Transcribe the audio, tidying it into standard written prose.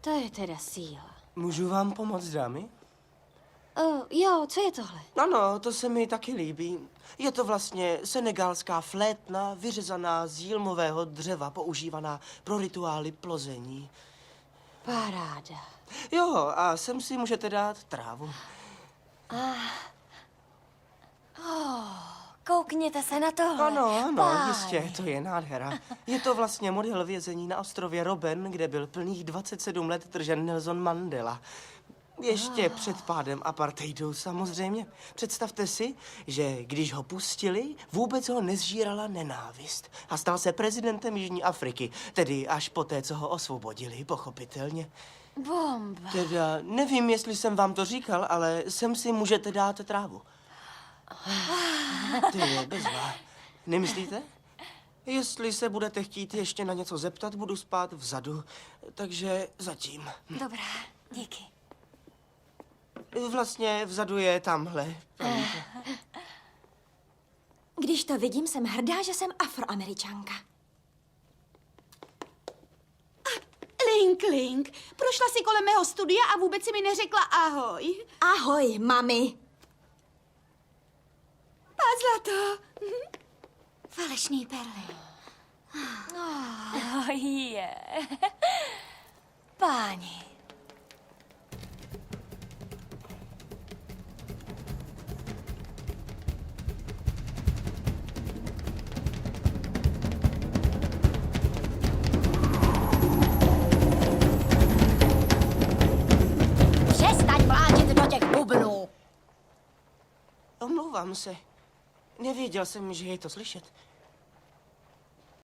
To je teda síla. Můžu vám pomoct, dámy? Jo, co je tohle? Ano, to se mi taky líbí. Je to vlastně senegalská flétna, vyřezaná z jílmového dřeva, používaná pro rituály plození. Paráda. Jo, a sem si můžete dát trávu. Koukněte se na tohle. Ano, Páni. jistě, to je nádhera. Je to vlastně model vězení na ostrově Robben, kde byl plných 27 let držen Nelson Mandela. Ještě před pádem apartheidu, samozřejmě. Představte si, že když ho pustili, vůbec ho nezžírala nenávist. A stal se prezidentem Jižní Afriky, tedy až poté, co ho osvobodili, pochopitelně. Bomba. Teda nevím, jestli jsem vám to říkal, ale sem si můžete dát trávu. Ty je bezvá. Nemyslíte? Jestli se budete chtít ještě na něco zeptat, budu spát vzadu. Takže zatím. Dobrá, díky. Vlastně vzadu je tamhle. Když to vidím, jsem hrdá, že jsem Afroameričanka. Link, prošla si kolem mého studia a vůbec si mi neřekla ahoj. Ahoj, mami. Pás zlato. Falešný perly. Je. Páni. Přestaň vláčet do těch bubnů. Omlouvám se. Nevěděl jsem, že je to slyšet.